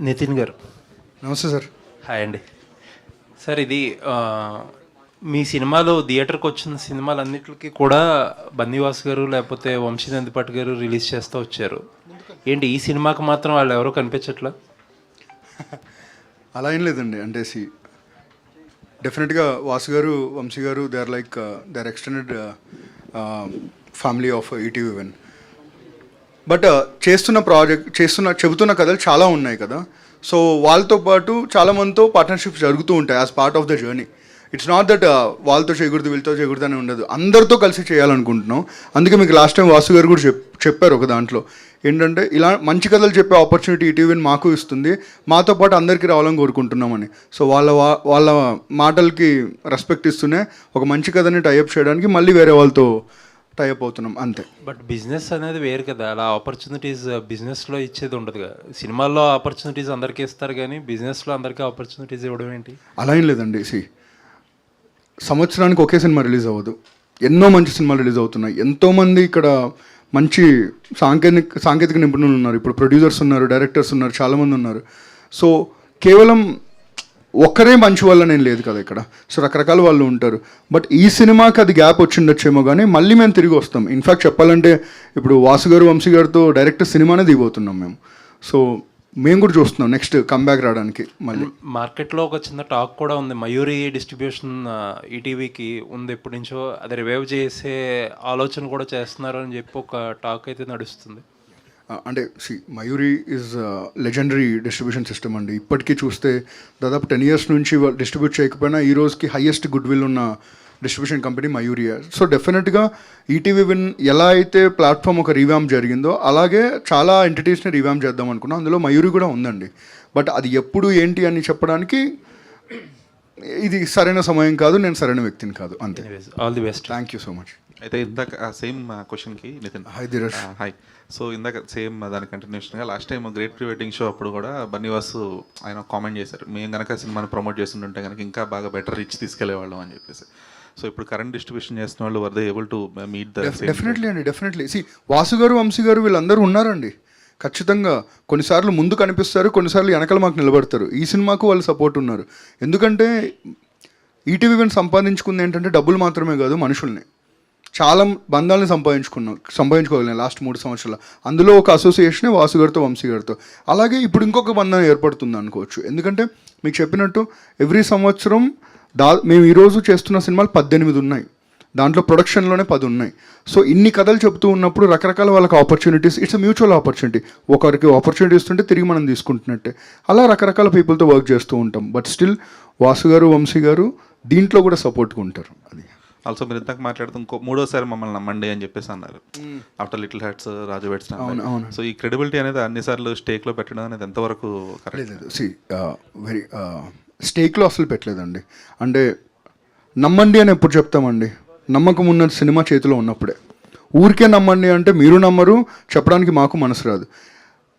నితిన్ గారు నమస్తే sir. Hi అండి. సార్ ఇది మీ సినిమాలో థియేటర్కి వచ్చిన సినిమాలన్నిటికీ కూడా బన్నీవాస్ గారు లేకపోతే వంశీ నందిపాటి గారు రిలీజ్ చేస్తూ వచ్చారు. ఏంటి ఈ సినిమాకి మాత్రం వాళ్ళు ఎవరో కనిపించట్లా? అలా ఏం లేదండి. అంటే డెఫినెట్గా Vasu garu, Vamshi garu, they are like they are extended family of ETV one. But చెబుతున్న కథలు చాలా ఉన్నాయి కదా. సో వాళ్ళతో పాటు చాలామందితో పార్ట్నర్షిప్స్ జరుగుతూ ఉంటాయి as part of the journey. It's not that వాళ్ళతో చేయకూడదు వీళ్ళతో చేయకూడదు అని ఉండదు, అందరితో కలిసి చేయాలనుకుంటున్నాం. అందుకే మీకు లాస్ట్ టైం వాసు గారు కూడా చెప్పారు ఒక దాంట్లో ఏంటంటే, ఇలా మంచి కథలు చెప్పే ఆపర్చునిటీ ఈటీవీని మాకు ఇస్తుంది, మాతో పాటు అందరికీ రావాలని కోరుకుంటున్నామని. సో వాళ్ళ మాటలకి రెస్పెక్ట్ ఇస్తూనే ఒక మంచి కథని టైఅప్ చేయడానికి మళ్ళీ వేరే వాళ్ళతో టైఅప్ అవుతున్నాం అంతే. బట్ బిజినెస్ అనేది వేరు కదా, అలా ఆపర్చునిటీస్ బిజినెస్లో ఇచ్చేది ఉండదు కదా. సినిమాల్లో ఆపర్చునిటీస్ అందరికీ ఇస్తారు కానీ బిజినెస్లో అందరికీ ఆపర్చునిటీస్ ఇవ్వడం ఏంటి? అలా ఏం లేదండి. సంవత్సరానికి ఒకే సినిమా రిలీజ్ అవ్వదు, ఎన్నో మంచి సినిమాలు రిలీజ్ అవుతున్నాయి. ఎంతోమంది ఇక్కడ మంచి సాంకేతిక నిపుణులు ఉన్నారు, ఇప్పుడు ప్రొడ్యూసర్స్ ఉన్నారు, డైరెక్టర్స్ ఉన్నారు, చాలామంది ఉన్నారు. సో కేవలం ఒక్కరే మంచి వల్ల నేను లేదు కదా ఇక్కడ. సో రకరకాల వాళ్ళు ఉంటారు. బట్ ఈ సినిమాకి అది గ్యాప్ వచ్చిండొచ్చేమో కానీ మళ్ళీ మేము తిరిగి వస్తాం. ఇన్ఫ్యాక్ట్ చెప్పాలంటే ఇప్పుడు వాసు గారు, వంశీ గారితో డైరెక్ట్ సినిమానే దిగిపోతున్నాం మేము. సో మేము కూడా చూస్తున్నాం నెక్స్ట్ కంబ్యాక్ రావడానికి. మళ్ళీ మార్కెట్లో ఒక చిన్న టాక్ కూడా ఉంది, మయూరి డిస్ట్రిబ్యూషన్ ఈటీవీకి ఉంది ఎప్పటి నుంచో, అది రివైవ్ చేసే ఆలోచన కూడా చేస్తున్నారు అని చెప్పి ఒక టాక్ అయితే నడుస్తుంది. అంటే Mayuri is legendary distribution system అండి. ఇప్పటికీ చూస్తే దాదాపు 10 years నుంచి డిస్ట్రిబ్యూట్ చేయకపోయినా ఈ రోజుకి హైయెస్ట్ గుడ్ విల్ ఉన్న డిస్ట్రిబ్యూషన్ కంపెనీ మయూరి. సో డెఫినెట్గా ఈటీవీ విన్ ఎలా అయితే ప్లాట్ఫామ్ ఒక రీవ్యామ్ జరిగిందో అలాగే చాలా ఎంటిటీస్ని రీవ్యామ్ చేద్దాం అనుకున్నాం. అందులో మయూరి కూడా ఉందండి. బట్ అది ఎప్పుడు ఏంటి అని చెప్పడానికి ఇది సరైన సమయం కాదు, నేను సరైన వ్యక్తిని కాదు, అంతే. All the best. Thank you so much. అయితే ఇందాక సేమ్ క్వశ్చన్కి Nitin. Hi Dheeraj. Hi. So ఇందాక సేమ్ దాని కంటిన్యూషన్గా last time great pre wedding show అప్పుడు కూడా బన్నీవాసు ఆయన కామెంట్ చేశారు, మేము కనుక సినిమాని ప్రమోట్ చేస్తుంటే కనుక ఇంకా బాగా బెటర్ రీచ్ తీసుకెళ్లేవాళ్ళం అని చెప్పేసి. సో ఇప్పుడు కరెంట్ డిస్ట్రిబ్యూషన్ చేస్తున్న వాళ్ళు were they able to meet the definitely అండి, డెఫినెట్లీ. వాసు గారు, వంశీ గారు వీళ్ళందరూ ఉన్నారండి. ఖచ్చితంగా కొన్నిసార్లు ముందు కనిపిస్తారు, కొన్నిసార్లు వెనకాల మాకు నిలబడతారు. ఈ సినిమాకు వాళ్ళు సపోర్ట్ ఉన్నారు. ఎందుకంటే ఈటీవీ వన్ సంపాదించుకుంది ఏంటంటే డబ్బులు మాత్రమే కాదు, మనుషుల్ని, చాలా బంధాలను సంపాదించుకోగలిగాను లాస్ట్ 3 సంవత్సరాలు. అందులో ఒక అసోసియేషనే వాసు గారితో, వంశీ గారితో. అలాగే ఇప్పుడు ఇంకొక బంధం ఏర్పడుతుంది అనుకోవచ్చు. ఎందుకంటే మీకు చెప్పినట్టు ఎవ్రీ సంవత్సరం మేము ఈరోజు చేస్తున్న సినిమాలు 18 ఉన్నాయి, దాంట్లో ప్రొడక్షన్లోనే 10 ఉన్నాయి. సో ఇన్ని కథలు చెప్తూ ఉన్నప్పుడు రకరకాల వాళ్ళకి ఆపర్చునిటీస్, ఇట్స్ మ్యూచువల్ ఆపర్చునిటీ. ఒకరికి ఆపర్చునిటీ ఇస్తుంటే తిరిగి మనం తీసుకుంటున్నట్టే. అలా రకరకాల పీపుల్తో వర్క్ చేస్తూ ఉంటాం. బట్ స్టిల్ వాసు గారు, వంశీ గారు దీంట్లో కూడా సపోర్ట్గా ఉంటారు. అది ఆల్సో మీరు ఇంతకు మాట్లాడుతూ ఇంకో 3వసారి మమ్మల్ని నమ్మండి అని చెప్పేసి అన్నారు ఆఫ్టర్ లిటిల్ హార్ట్స్, రాజు వెడ్స్. సో ఈ క్రెడిబిలిటీ అనేది అన్నిసార్లు స్టేక్లో పెట్టడం అనేది ఎంతవరకు కరెక్ట్? వెరీ స్టేక్లో అసలు పెట్టలేదండి. అంటే నమ్మండి అని ఎప్పుడు చెప్తామండి? నమ్మకం ఉన్న సినిమా చేతిలో ఉన్నప్పుడే. ఊరికే నమ్మండి అంటే మీరు నమ్మరు, చెప్పడానికి మాకు మనసు రాదు.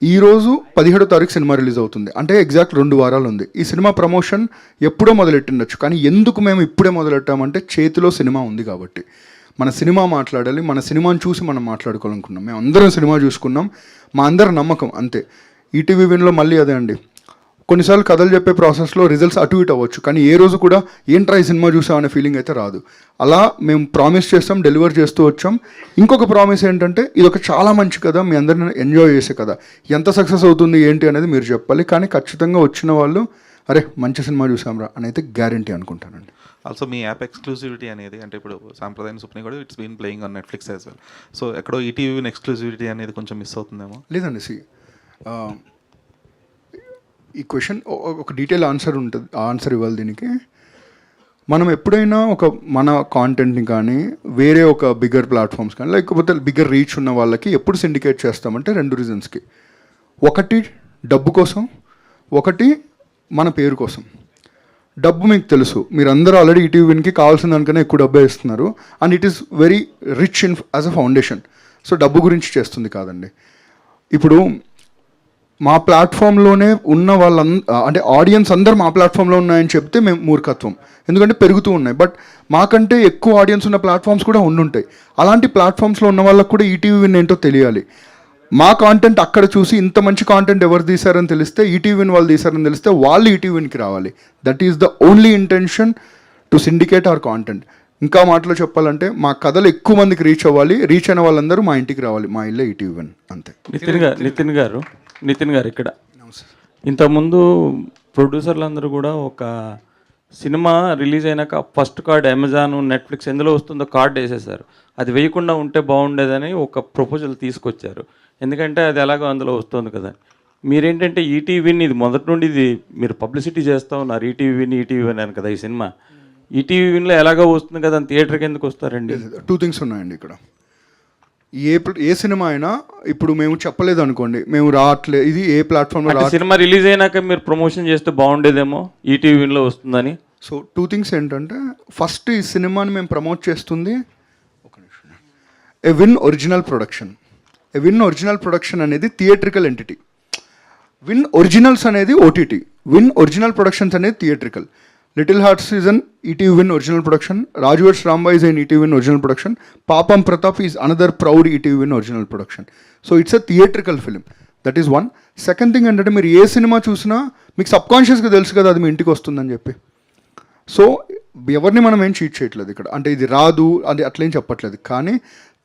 ఈరోజు 17వ తారీఖు సినిమా రిలీజ్ అవుతుంది, అంటే ఎగ్జాక్ట్ 2 వారాలు ఉంది. ఈ సినిమా ప్రమోషన్ ఎప్పుడో మొదలెట్టిండొచ్చు, కానీ ఎందుకు మేము ఇప్పుడే మొదలెట్టామంటే చేతిలో సినిమా ఉంది కాబట్టి. మన సినిమా మాట్లాడాలి, మన సినిమాని చూసి మనం మాట్లాడుకోవాలనుకున్నాం. మేము అందరం సినిమా చూసుకున్నాం, మా అందరి నమ్మకం అంతే. ఈటీవీ విన్లో మళ్ళీ అదే అండి, కొన్నిసార్లు కథలు చెప్పే ప్రాసెస్లో రిజల్ట్స్ అటు ఇటు అవ్వచ్చు, కానీ ఏ రోజు కూడా ఏంట్రా ఈ సినిమా చూసాం అనే ఫీలింగ్ అయితే రాదు. అలా మేము ప్రామిస్ చేస్తాం, డెలివర్ చేస్తూ వచ్చాం. ఇంకొక ప్రామిస్ ఏంటంటే ఇది ఒక చాలా మంచి కథ, మీ అందరిని ఎంజాయ్ చేసే కథ. ఎంత సక్సెస్ అవుతుంది ఏంటి అనేది మీరు చెప్పాలి, కానీ ఖచ్చితంగా వచ్చిన వాళ్ళు అరే మంచి సినిమా చూసాంరా అని అయితే గ్యారంటీ అనుకుంటానండి. ఆల్సో మీ యాప్ ఎక్స్క్లూసివిటీ అనేది, అంటే ఇప్పుడు సాంప్రదాయం సుప్ని కూడా it's been playing on Netflix as well. So ఎక్కడో ఈటీవీ ఎక్స్క్లూసివిటీ అనేది కొంచెం మిస్ అవుతుందేమో? లేదండి. ఈ క్వశ్చన్ ఒక డీటెయిల్ ఆన్సర్ ఇవ్వాలి దీనికి. మనం ఎప్పుడైనా మన కాంటెంట్ని కానీ వేరే ఒక బిగ్గర్ ప్లాట్ఫామ్స్ కానీ లేకపోతే బిగ్గర్ రీచ్ ఉన్న వాళ్ళకి ఎప్పుడు సిండికేట్ చేస్తామంటే 2 రీజన్స్కి. ఒకటి డబ్బు కోసం, ఒకటి మన పేరు కోసం. డబ్బు మీకు తెలుసు, మీరందరూ ఆల్రెడీ ఈటీవీ విన్కి కావాల్సిన దానికన్నా ఎక్కువ డబ్బే ఇస్తున్నారు, and it is very rich as a foundation. So డబ్బు గురించి చేస్తుంది కాదండి. ఇప్పుడు మా ప్లాట్ఫామ్లోనే ఉన్న అంటే ఆడియన్స్ అందరు మా ప్లాట్ఫామ్లో ఉన్నాయని చెప్తే మేము మూర్ఖత్వం, ఎందుకంటే పెరుగుతూ ఉన్నాయి. బట్ మాకంటే ఎక్కువ ఆడియన్స్ ఉన్న ప్లాట్ఫామ్స్ కూడా ఉండుంటాయి. అలాంటి ప్లాట్ఫామ్స్లో ఉన్న వాళ్ళకు కూడా ఈటీవీ విన్ ఏంటో తెలియాలి. మా కాంటెంట్ అక్కడ చూసి ఇంత మంచి కాంటెంట్ ఎవరు తీశారని తెలిస్తే, ఈటీవీ విన్ వాళ్ళు తీశారని తెలిస్తే వాళ్ళు ఈటీవీ విన్కి రావాలి. That is the only intention to syndicate our content. ఇంకా మాటలో చెప్పాలంటే మా కథలు ఎక్కువ మందికి రీచ్ అవ్వాలి, రీచ్ అయిన వాళ్ళందరూ మా ఇంటికి రావాలి, మా ఇల్లే ఈటీవీ విన్, అంతే. నితిన్ గారు ఇక్కడ ఇంతకుముందు ప్రొడ్యూసర్లు అందరూ కూడా ఒక సినిమా రిలీజ్ అయినాక ఫస్ట్ కార్డ్ అమెజాన్, నెట్ఫ్లిక్స్ ఎందులో వస్తుందో కార్డ్ వేసేసారు. అది వేయకుండా ఉంటే బాగుండేదని ఒక ప్రపోజల్ తీసుకొచ్చారు. ఎందుకంటే అది ఎలాగో అందులో వస్తుంది కదా. మీరేంటంటే ఈటీవీని ఇది మొదటి నుండి ఇది మీరు పబ్లిసిటీ చేస్తూ ఉన్నారు, ఈటీవీ విన్ అని కదా ఈ సినిమా. ఈటీవీ విన్లో ఎలాగో వస్తుంది కదా, థియేటర్కి ఎందుకు వస్తారండి? 2 థింగ్స్ ఉన్నాయండి ఇక్కడ. ఏ సినిమా అయినా ఇప్పుడు మేము చెప్పలేదు అనుకోండి, మేము రావట్లేదు, ఇది ఏ ప్లాట్ఫామ్లో సినిమా రిలీజ్ అయినాక మీరు ప్రమోషన్ చేస్తే బాగుండేదేమో ఈటీవీ విన్లో వస్తుందని. సో 2 థింగ్స్ ఏంటంటే, ఫస్ట్ ఈ సినిమాని మేము ప్రమోట్ చేస్తుంది Win original production. Win original production అనేది థియేట్రికల్ ఎంటిటీ. విన్ ఒరిజినల్స్ అనేది ఓటీటీ, విన్ ఒరిజినల్ ప్రొడక్షన్స్ అనేది theatrical. Little hearts is an ETV Win original production, Raju Weds Rambai is an ETV Win original production, Papam Pratap is another proud ETV Win original production. So it's a theatrical film, that is one. Second thing ఏంటంటే, మీరు ఏ cinema చూసినా మీకు సబ్కాన్షియస్గా తెలుసు కదా అది మీ ఇంటికి వస్తుందని చెప్పి. సో ఎవరిని మనం ఏం చీట్ చేయట్లేదు ఇక్కడ, అంటే ఇది రాదు అది అట్లేం చెప్పట్లేదు. కానీ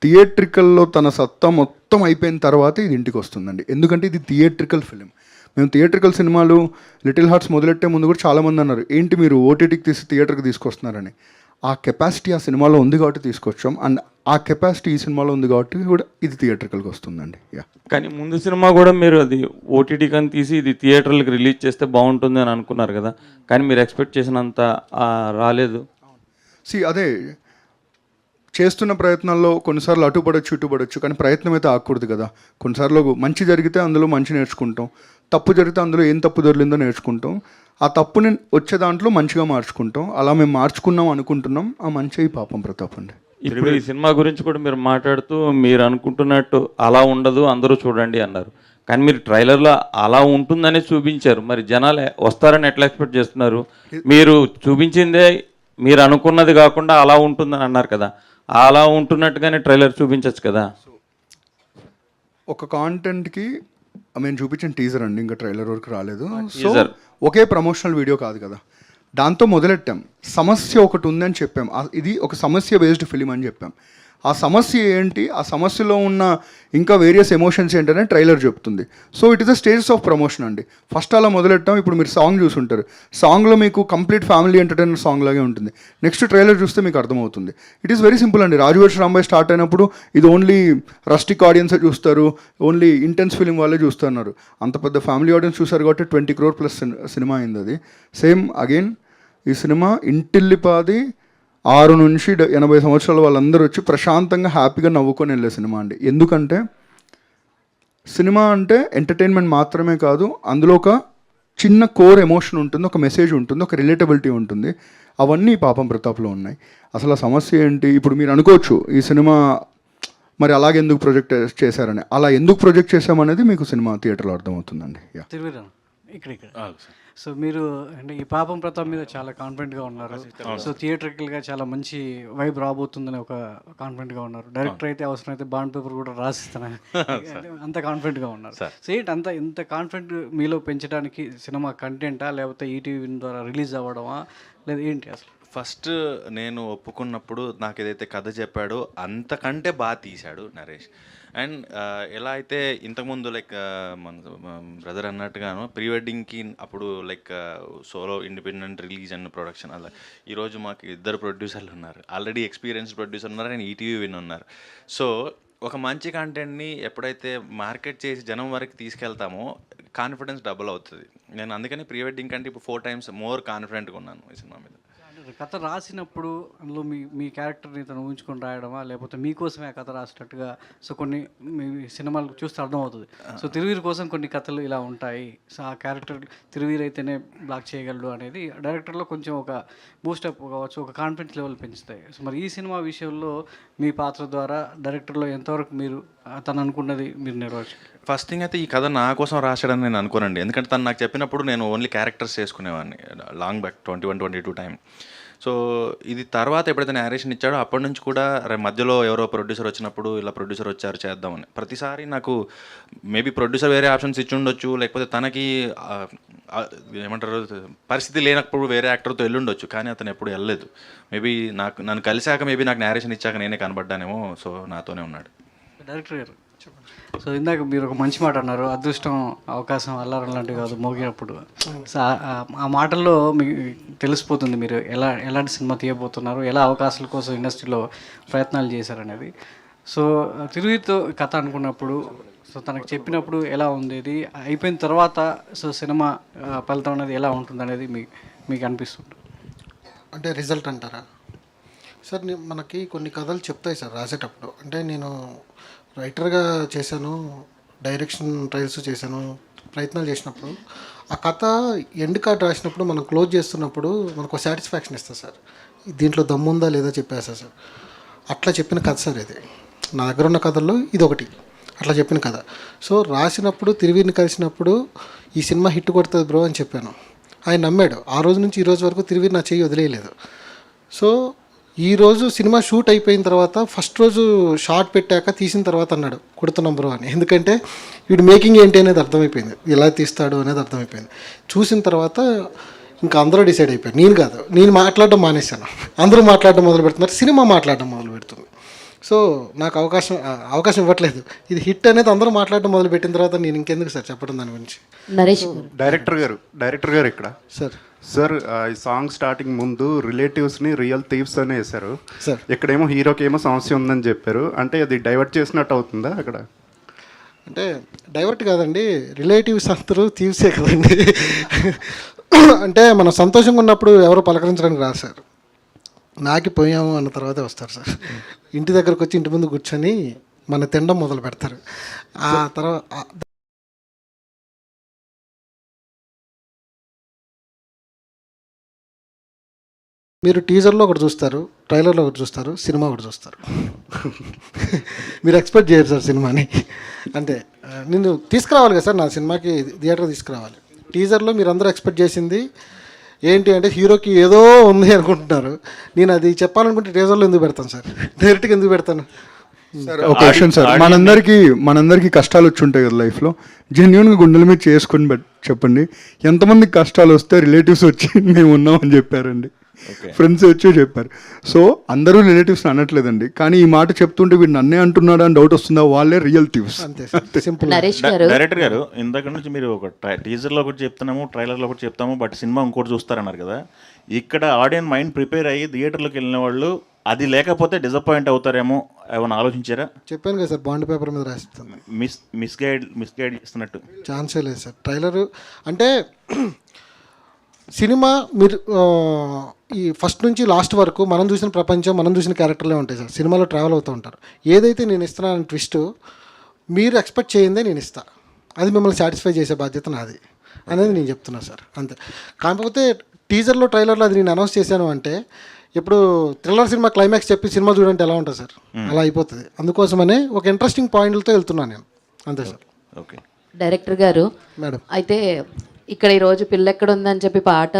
థియేట్రికల్లో తన సత్తా మొత్తం అయిపోయిన తర్వాత ఇది ఇంటికి వస్తుందండి, ఎందుకంటే ఇది థియేట్రికల్ ఫిలిం. మేము థియేట్రికల్ సినిమాలు లిటిల్ హార్ట్స్ మొదలెట్టే ముందు కూడా చాలామంది అన్నారు, ఏంటి మీరు ఓటీటీకి తీసి థియేటర్కి తీసుకొస్తున్నారని. ఆ కెపాసిటీ ఆ సినిమాలో ఉంది కాబట్టి తీసుకొచ్చాం, అండ్ ఆ కెపాసిటీ ఈ సినిమాలో ఉంది కాబట్టి కూడా ఇది థియేటర్కల్కి వస్తుందండి. యా, కానీ ముందు సినిమా కూడా మీరు అది ఓటీటీ కానీ తీసి ఇది థియేటర్లకు రిలీజ్ చేస్తే బాగుంటుంది అని అనుకున్నారు కదా, కానీ మీరు ఎక్స్పెక్ట్ చేసినంత రాలేదు. అదే చేస్తున్న ప్రయత్నాల్లో కొన్నిసార్లు అటుపడొచ్చు ఇటుపడొచ్చు, కానీ ప్రయత్నం అయితే ఆగకూడదు కదా. కొన్నిసార్లు మంచి జరిగితే అందులో మంచి నేర్చుకుంటాం, తప్పు జరిగితే అందులో ఏం తప్పు దొరికిందో నేర్చుకుంటాం, ఆ తప్పుని వచ్చే దాంట్లో మంచిగా మార్చుకుంటాం. అలా మేము మార్చుకున్నాం అనుకుంటున్నాం, ఆ మంచి పాపం ప్రతాప్ అండి. ఇప్పుడు ఈ సినిమా గురించి కూడా మీరు మాట్లాడుతూ మీరు అనుకుంటున్నట్టు అలా ఉండదు అందరూ చూడండి అన్నారు, కానీ మీరు ట్రైలర్లో అలా ఉంటుందనే చూపించారు. మరి జనాలు వస్తారని ఎట్లా ఎక్స్పెక్ట్ చేస్తున్నారు? మీరు చూపించిందే మీరు అనుకున్నది కాకుండా అలా ఉంటుందని అన్నారు కదా, అలా ఉంటున్నట్టుగానే ట్రైలర్ చూపించచ్చు కదా. ఒక కాంటెంట్కి మేము చూపించిన టీజర్ అండి, ఇంకా ట్రైలర్ వరకు రాలేదు. సో ఒకే ప్రమోషనల్ వీడియో కాదు కదా, దాంతో మొదలెట్టాం. సమస్య ఒకటి ఉందని చెప్పాం, ఇది ఒక సమస్య బేస్డ్ ఫిలిం అని చెప్పాం. ఆ సమస్య ఏంటి, ఆ సమస్యలో ఉన్న ఇంకా వేరియస్ ఎమోషన్స్ ఏంటనే ట్రైలర్ చెప్తుంది. So it is the stages of promotion అండి. ఫస్ట్ అలా మొదలెట్టాం. ఇప్పుడు మీరు సాంగ్ చూసుంటారు, సాంగ్లో మీకు కంప్లీట్ ఫ్యామిలీ ఎంటర్టైనర్ సాంగ్ లాగే ఉంటుంది. నెక్స్ట్ ట్రైలర్ చూస్తే మీకు అర్థమవుతుంది. ఇట్ ఈస్ వెరీ సింపుల్ అండి. రాజువర్స్ రాంబాయ్ స్టార్ట్ అయినప్పుడు ఇది ఓన్లీ రస్టిక్ ఆడియన్సే చూస్తారు, ఓన్లీ ఇంటెన్స్ ఫిలిం వాళ్ళే చూస్తున్నారు. అంత పెద్ద ఫ్యామిలీ ఆడియన్స్ చూసారు కాబట్టి 20 crore ప్లస్ సినిమా అయింది అది. సేమ్ అగైన్ ఈ సినిమా ఇంటిల్లిపాది 6 నుంచి 80 సంవత్సరాల వాళ్ళందరూ వచ్చి ప్రశాంతంగా హ్యాపీగా నవ్వుకొని వెళ్ళే సినిమా అండి. ఎందుకంటే సినిమా అంటే ఎంటర్టైన్మెంట్ మాత్రమే కాదు, అందులో ఒక చిన్న కోర్ ఎమోషన్ ఉంటుంది, ఒక మెసేజ్ ఉంటుంది, ఒక రిలేటబిలిటీ ఉంటుంది. అవన్నీ పాపం ప్రతాప్లో ఉన్నాయి. అసలు ఆ సమస్య ఏంటి, ఇప్పుడు మీరు అనుకోవచ్చు ఈ సినిమా మరి అలాగే ఎందుకు ప్రొజెక్ట్ చేశారని. అలా ఎందుకు ప్రొజెక్ట్ చేశామనేది మీకు సినిమా థియేటర్లో అర్థమవుతుందండి. ఇక్కడ సో మీరు అంటే ఈ పాపం ప్రతాప్ మీద చాలా కాన్ఫిడెంట్గా ఉన్నారు. సో థియేటర్కల్గా చాలా మంచి వైబ్ రాబోతుందని ఒక కాన్ఫిడెంట్గా ఉన్నారు. డైరెక్టర్ అయితే అవసరమైతే బాండ్ పేపర్ కూడా రాసిస్తాను అంత కాన్ఫిడెంట్గా ఉన్నారు. సో ఏంటి ఇంత కాన్ఫిడెంట్ మీలో పెంచడానికి సినిమా కంటెంటా లేకపోతే ఈటీవీ ద్వారా రిలీజ్ అవ్వడమా లేదా ఏంటి అసలు? ఫస్ట్ నేను ఒప్పుకున్నప్పుడు నాకు ఏదైతే కథ చెప్పాడో అంతకంటే బాగా తీశాడు నరేష్. అండ్ ఎలా అయితే ఇంతకుముందు లైక్ మన బ్రదర్ అన్నట్టుగాను ప్రీ వెడ్డింగ్కి అప్పుడు like solo independent release and production అలా ఈరోజు మాకు 2 ప్రొడ్యూసర్లు ఉన్నారు, ఆల్రెడీ ఎక్స్పీరియన్స్డ్ ప్రొడ్యూసర్ ఉన్నారు అండ్ ఈటీవీ విన్ ఉన్నారు. సో ఒక మంచి కంటెంట్ని ఎప్పుడైతే మార్కెట్ చేసి జనం వరకు తీసుకెళ్తామో కాన్ఫిడెన్స్ డబుల్ అవుతుంది. నేను అందుకని ప్రీ వెడ్డింగ్ కంటే ఇప్పుడు 4 times మోర్ కాన్ఫిడెంట్గా ఉన్నాను ఈ సినిమా మీద. కథ రాసినప్పుడు అందులో మీ క్యారెక్టర్ని తను ఊహించుకొని రాయడమా లేకపోతే మీకోసమే ఆ కథ రాసినట్టుగా? సో కొన్ని మీ సినిమాలు చూస్తే అర్థమవుతుంది. సో తిరువీరు కోసం కొన్ని కథలు ఇలా ఉంటాయి, సో ఆ క్యారెక్టర్ తిరువీరు అయితేనే బ్లాక్ చేయగలడు అనేది డైరెక్టర్లో కొంచెం ఒక బూస్టప్ కావచ్చు, ఒక కాన్ఫిడెన్స్ లెవెల్ పెంచుతాయి. సో మరి ఈ సినిమా విషయంలో మీ పాత్ర ద్వారా డైరెక్టర్లో ఎంతవరకు మీరు తను అనుకున్నది మీరు నెరవేర్చారు? ఫస్ట్ థింగ్ అయితే ఈ కథ నా కోసం రాశాడని నేను అనుకోనండి. ఎందుకంటే తను నాకు చెప్పినప్పుడు నేను ఓన్లీ క్యారెక్టర్స్ చేసుకునేవాడిని లాంగ్ బ్యాక్ 21-22 టైం. సో ఇది తర్వాత ఎప్పుడైతే నేరేషన్ ఇచ్చాడో అప్పటి నుంచి కూడా మధ్యలో ఎవరో ప్రొడ్యూసర్ వచ్చినప్పుడు ఇలా ప్రొడ్యూసర్ వచ్చారు చేద్దామని ప్రతిసారి నాకు మేబీ ప్రొడ్యూసర్ వేరే ఆప్షన్స్ ఇచ్చి ఉండొచ్చు, లేకపోతే తనకి ఏమంటారు పరిస్థితి లేనప్పుడు వేరే యాక్టర్తో వెళ్ళుండొచ్చు, కానీ అతను ఎప్పుడు వెళ్ళలేదు. మేబీ నన్ను కలిశాక మేబీ నాకు నేరేషన్ ఇచ్చాక నేనే కనబడ్డానేమో. సో నాతోనే ఉన్నాడు. డైరెక్టర్ గారు, సో ఇందాక మీరు ఒక మంచి మాట అన్నారు, అదృష్టం అవకాశం అల్లారం లాంటివి కాదు మోగినప్పుడు. సో ఆ మాటల్లో మీకు తెలిసిపోతుంది మీరు ఎలాంటి సినిమా తీయబోతున్నారు, ఎలా అవకాశాల కోసం ఇండస్ట్రీలో ప్రయత్నాలు చేశారనేది. సో తిరుగుతో కథ అనుకున్నప్పుడు, సో తనకు చెప్పినప్పుడు ఎలా ఉండేది, అయిపోయిన తర్వాత సో సినిమా ఫలితం అనేది ఎలా ఉంటుంది అనేది మీకు అనిపిస్తుంది? అంటే రిజల్ట్ అంటారా సార్? మనకి కొన్ని కథలు చెప్తాయి సార్ రాసేటప్పుడు. అంటే నేను రైటర్గా చేశాను, డైరెక్షన్ ట్రయల్స్ చేశాను, ప్రయత్నాలు చేసినప్పుడు ఆ కథ ఎండ్ కార్డ్ రాసినప్పుడు మనం క్లోజ్ చేస్తున్నప్పుడు మనకు సాటిస్ఫాక్షన్ ఇస్తుంది సార్. దీంట్లో దమ్ముందా లేదా చెప్పేస్తా సార్. అట్లా చెప్పిన కథ సార్ ఇది. నా దగ్గర ఉన్న కథల్లో ఇది ఒకటి అట్లా చెప్పిన కథ. సో రాసినప్పుడు తిరువీరిని కలిసినప్పుడు ఈ సినిమా హిట్ కొడుతుంది బ్రో అని చెప్పాను. ఆయన నమ్మాడు. ఆ రోజు నుంచి ఈ రోజు వరకు తిరువీరి నా చెయ్యి వదిలేయలేదు. సో ఈరోజు సినిమా షూట్ అయిపోయిన తర్వాత ఫస్ట్ రోజు షార్ట్ పెట్టాక తీసిన తర్వాత అన్నాడు కొడుతున్నాం బ్రో అని. ఎందుకంటే వీడు మేకింగ్ ఏంటి అనేది అర్థమైపోయింది, ఎలా తీస్తాడు అనేది అర్థమైపోయింది. చూసిన తర్వాత ఇంకా అందరూ డిసైడ్ అయిపోయారు, నేను కాదు. నేను మాట్లాడడం మానేశాను, అందరూ మాట్లాడడం మొదలు పెడుతున్నారు, సినిమా మాట్లాడడం మొదలు పెడుతుంది. సో నాకు అవకాశం ఇవ్వట్లేదు. ఇది హిట్ అనేది అందరూ మాట్లాడడం మొదలు పెట్టిన తర్వాత నేను ఇంకెందుకు సార్ చెప్పడం దాని గురించి. నరేష్ డైరెక్టర్ గారు ఇక్కడ సార్ ఈ సాంగ్ స్టార్టింగ్ ముందు రిలేటివ్స్ని రియల్ థీవ్స్ అనే వేశారు సార్. ఇక్కడేమో హీరోకి ఏమో సమస్య ఉందని చెప్పారు. అంటే అది డైవర్ట్ చేసినట్టు అవుతుందా అక్కడ? అంటే డైవర్ట్ కాదండి, రిలేటివ్స్ అందరూ తీవ్సే కదండి. అంటే మనం సంతోషంగా ఉన్నప్పుడు ఎవరు పలకరించడానికి రాదు సార్. నాకి పోయాము అన్న తర్వాతే వస్తారు సార్. ఇంటి దగ్గరకు వచ్చి ఇంటి ముందు కూర్చొని మన తినడం మొదలు పెడతారు. ఆ తర్వాత మీరు టీజర్లో ఒకటి చూస్తారు, ట్రైలర్లో ఒకటి చూస్తారు, సినిమా ఒకటి చూస్తారు. మీరు ఎక్స్పెక్ట్ చేయరు సార్ సినిమాని. అంటే నేను తీసుకురావాలి కదా సార్, నా సినిమాకి థియేటర్ తీసుకురావాలి. టీజర్లో మీరు అందరూ ఎక్స్పెక్ట్ చేసింది ఏంటి అంటే హీరోకి ఏదో ఉంది అనుకుంటున్నారు. నేను అది చెప్పాలనుకుంటే టీజర్లో ఎందుకు పెడతాను సార్, డైరెక్ట్గా ఎందుకు పెడతాను? సార్ ఒక క్వశ్చన్ సార్, మనందరికీ కష్టాలు వచ్చి ఉంటాయి కదా లైఫ్లో. జెన్యున్గా గుండెల మీద చేసుకొని చెప్పండి, ఎంతమందికి కష్టాలు వస్తే రిలేటివ్స్ వచ్చి మేము ఉన్నామని చెప్పారండి, ఫ్రెండ్స్ వచ్చి చెప్పారు. సో అందరూ రిలేటివ్స్ అనట్లేదండి, కానీ ఈ మాట చెప్తుంటే వీడు నన్నే అంటున్నాడు అని డౌట్ వస్తుందా, వాళ్ళే రియల్ టివ్స్. అంతే సార్, సింపుల్. నరేష్ గారు, డైరెక్టర్ గారు ఇందాక నుంచి మీరు ఒక టీజర్లో ఒకటి చెప్తున్నాము, ట్రైలర్లో ఒకటి చెప్తాము, బట్ సినిమా ఇంకోటి చూస్తారన్నారు కదా. ఇక్కడ ఆడియన్స్ మైండ్ ప్రిపేర్ అయ్యి థియేటర్లోకి వెళ్ళిన వాళ్ళు అది లేకపోతే డిసప్పాయింట్ అవుతారేమో ఏమైనా ఆలోచించారా? చెప్పాను కదా సార్, బాండ్ పేపర్ మీద రాస్తాను. మిస్గైడ్ ఇస్తున్నట్టు ఛాన్సే లేదు సార్. ట్రైలరు అంటే సినిమా మీరు ఈ ఫస్ట్ నుంచి లాస్ట్ వరకు మనం చూసిన ప్రపంచం, మనం చూసిన క్యారెక్టర్లే ఉంటాయి సార్. సినిమాలో ట్రావెల్ అవుతూ ఉంటారు. ఏదైతే నేను ఇస్తున్నాను ట్విస్ట్ మీరు ఎక్స్పెక్ట్ చేయిందే నేను ఇస్తాను, అది మిమ్మల్ని సాటిస్ఫై చేసే బాధ్యత నాది అనేది నేను చెప్తున్నాను సార్, అంతే. కాకపోతే టీజర్లో ట్రైలర్లో అది నేను అనౌన్స్ చేశాను అంటే ఇప్పుడు థ్రిల్లర్ సినిమా క్లైమాక్స్ చెప్పి సినిమా చూడంటే ఎలా ఉంటుంది సార్, అలా అయిపోతుంది. అందుకోసమనే ఒక ఇంట్రెస్టింగ్ పాయింట్లతో వెళ్తున్నాను నేను, అంతే సార్. ఓకే డైరెక్టర్ గారు, మేడం అయితే ఇక్కడ ఈరోజు పిల్ల ఎక్కడ ఉందని చెప్పి పాట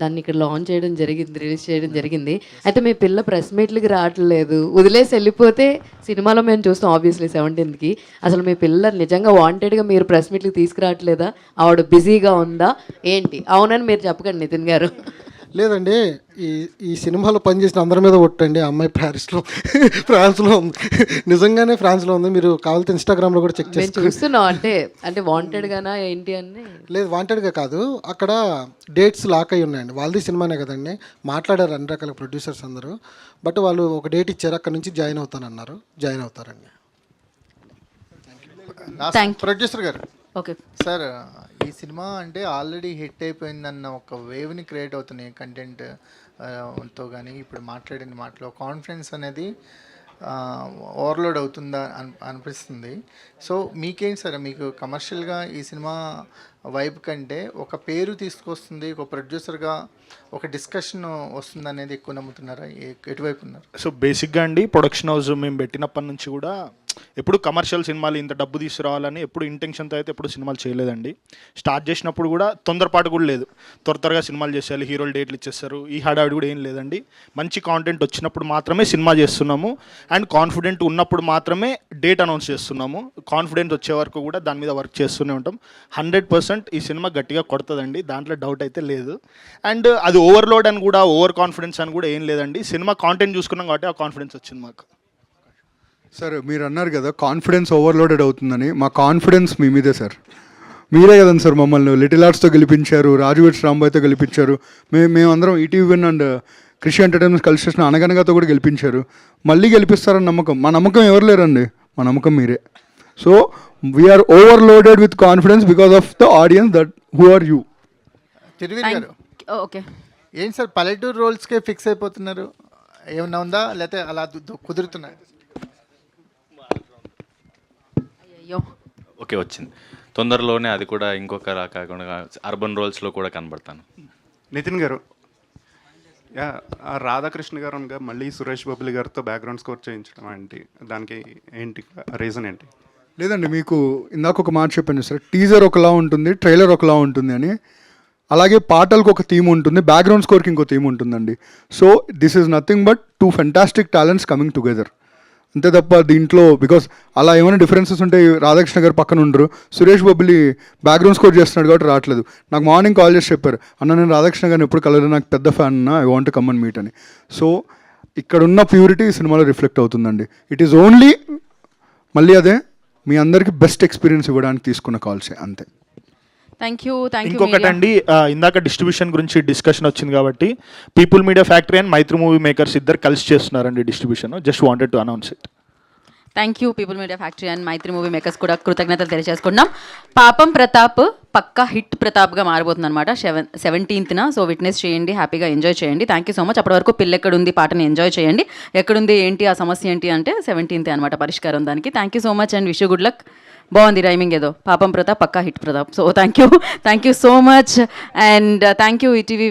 దాన్ని ఇక్కడ లాంచ్ చేయడం జరిగింది, రిలీజ్ చేయడం జరిగింది. అయితే మీ పిల్ల ప్రెస్ మీట్లకి రావట్లేదు, వదిలేసి వెళ్ళిపోతే సినిమాలో మేము చూస్తాం ఆబ్వియస్లీ 17th. అసలు మీ పిల్ల నిజంగా వాంటెడ్గా మీరు ప్రెస్ మీట్లకి తీసుకురావట్లేదా, ఆవిడ బిజీగా ఉందా ఏంటి? అవునని మీరు చెప్పకండి నితిన్ గారు. లేదండి, ఈ సినిమాలో పనిచేసిన అందరి మీద ఒట్టండి. ఆ అమ్మాయి ఫ్రాన్స్లో ఉంది, నిజంగానే ఫ్రాన్స్లో ఉంది. మీరు కావాలంటే ఇన్స్టాగ్రామ్లో కూడా చెక్ మేము చూస్తున్నాం. అంటే వాంటెడ్గానా ఏంటి అని? లేదు, వాంటెడ్గా కాదు, అక్కడ డేట్స్ లాక్ అయి ఉన్నాయండి. వాళ్ళది సినిమానే కదండి, మాట్లాడారు అన్ని రకాల ప్రొడ్యూసర్స్ అందరూ. బట్ వాళ్ళు ఒక డేట్ ఇచ్చారు, అక్కడ నుంచి జాయిన్ అవుతానన్నారు, జాయిన్ అవుతారండి. ప్రొడ్యూసర్ గారు, ఓకే సార్ ఈ సినిమా అంటే ఆల్రెడీ హిట్ అయిపోయిందన్న ఒక వేవ్ని క్రియేట్ అవుతున్నాయి కంటెంట్ తో, కానీ ఇప్పుడు మాట్లాడిన మాటలో కాన్ఫిడెన్స్ అనేది ఓవర్లోడ్ అవుతుందా అనిపిస్తుంది. సో మీకేంటి సార్, మీకు కమర్షియల్గా ఈ సినిమా వైబ్ కంటే ఒక పేరు తీసుకొస్తుంది, ఒక ప్రొడ్యూసర్గా ఒక డిస్కషన్ వస్తుంది అనేది ఎక్కువ నమ్ముతున్నారా, ఎటువైపు ఉన్నారు? సో బేసిక్గా అండి, ప్రొడక్షన్ హౌస్ మేము పెట్టినప్పటి నుంచి కూడా ఎప్పుడు కమర్షియల్ సినిమాలు ఇంత డబ్బు తీసుకురావాలని ఎప్పుడు ఇంటెన్షన్తో అయితే ఎప్పుడు సినిమాలు చేయలేదండి. స్టార్ట్ చేసినప్పుడు కూడా తొందరపాటు కూడా లేదు, త్వరగా సినిమాలు చేసేయాలి, హీరోలు డేట్లు ఇచ్చేస్తారు, ఈ హడావిడి కూడా ఏం లేదండి. మంచి కాంటెంట్ వచ్చినప్పుడు మాత్రమే సినిమా చేస్తున్నాము అండ్ కాన్ఫిడెంట్ ఉన్నప్పుడు మాత్రమే డేట్ అనౌన్స్ చేస్తున్నాము. కాన్ఫిడెంట్ వచ్చే వరకు కూడా దాని మీద వర్క్ చేస్తూనే ఉంటాం. 100% ఈ సినిమా గట్టిగా కొడుతుందండి, దాంట్లో డౌట్ అయితే లేదు. అండ్ అది ఓవర్లోడ్ అని కూడా ఓవర్ కాన్ఫిడెన్స్ అని కూడా ఏం లేదండి. సినిమా కాంటెంట్ చూసుకున్నాం కాబట్టి ఆ కాన్ఫిడెన్స్ వచ్చింది మాకు. సార్ మీరు అన్నారు కదా కాన్ఫిడెన్స్ ఓవర్లోడెడ్ అవుతుందని, మా కాన్ఫిడెన్స్ మీ మీదే సార్. మీరే కదండి సార్ మమ్మల్ని లిటిల్ ఆర్ట్స్తో గెలిపించారు, రాజు వెడ్స్ రాంబాయ్తో గెలిపించారు, మేమందరం ఈటీవీ విన్ అండ్ కృషి ఎంటర్టైన్మెంట్ కలిసి చేసిన అనగనగాతో కూడా గెలిపించారు. మళ్ళీ గెలిపిస్తారని నమ్మకం, మా నమ్మకం ఎవరు లేరండి, మా నమ్మకం మీరే. So we are overloaded with confidence because of the audience that who are you. Thiruveer garu, okay, ఏంటి సార్ పల్లెటూరు రోల్స్కే ఫిక్స్ అయిపోతున్నారు? ఏమన్నా ఉందా, లేకపోతే అలా కుదురుతున్నాయి? అయ్యో ఓకే, వచ్చింది తొందరలోనే. అది కూడా ఇంకొకలా కాకుండా అర్బన్ రోల్స్లో కూడా కనబడతాను. నితిన్ గారు, యా రాధాకృష్ణ గారు అనగా మళ్ళీ సురేష్ బాబులి గారితో బ్యాక్గ్రౌండ్ స్కోర్ చేయించడం ఏంటి, దానికి ఏంటి రీజన్ ఏంటి? లేదండి, మీకు ఇందాక ఒక మాట చెప్పాను సార్, టీజర్ ఒకలా ఉంటుంది, ట్రైలర్ ఒకలా ఉంటుంది అని. అలాగే పాటలకు ఒక థీమ్ ఉంటుంది, బ్యాక్గ్రౌండ్ స్కోర్కి ఇంకో థీమ్ ఉంటుందండి. So this is nothing but 2 fantastic talents coming together, అంతే తప్ప దీంట్లో బికాస్ అలా ఏమైనా డిఫరెన్సెస్ ఉంటే రాధాకృష్ణ గారు పక్కన ఉండరు, సురేష్ బాబులి బ్యాక్గ్రౌండ్ స్కోర్ చేస్తున్నాడు కాబట్టి రావట్లేదు. నాకు మార్నింగ్ కాల్ చేసి చెప్పారు, అన్న నేను రాధాకృష్ణ గారిని ఎప్పుడు కలరు, నాకు పెద్ద ఫ్యాన్ అన్న, I want come and meet అని. సో ఇక్కడున్న ప్యూరిటీ ఈ సినిమాలో రిఫ్లెక్ట్ అవుతుందండి. ఇట్ ఈస్ ఓన్లీ మళ్ళీ అదే మీ అందరికీ బెస్ట్ ఎక్స్పీరియన్స్ ఇవ్వడానికి తీసుకున్న కాల్సే, అంతే. Thank you. ఇంకొకటండి, ఇందాక డిస్ట్రిబ్యూషన్ గురించి డిస్కషన్ వచ్చింది కాబట్టి people media factory and Mythri movie makers ఇద్దరు కలిసి చేస్తున్నారండి distribution. Just wanted to announce it. Thank you people media factory and Mythri movie makers కూడా కృతజ్ఞతలు తెలియజేసుకున్నాం. పాపం ప్రతాప్ పక్కా హిట్ ప్రతాప్గా మారబోతుంది అనమాట 17th. సో విట్నెస్ చేయండి, హ్యాపీగా ఎంజాయ్ చేయండి. Thank you so much. అప్పటి వరకు పిల్ల ఎక్కడుంది పాటని ఎంజాయ్ చేయండి. ఎక్కడుంది ఏంటి ఆ సమస్య ఏంటి అంటే 17th అనమాట పరిష్కారం దానికి. Thank you so much and wish you good luck. బాగుంది రైమింగ్ ఏదో, పాపం ప్రతాప్ పక్కా hit Pratap. So thank you so much and thank you ETV.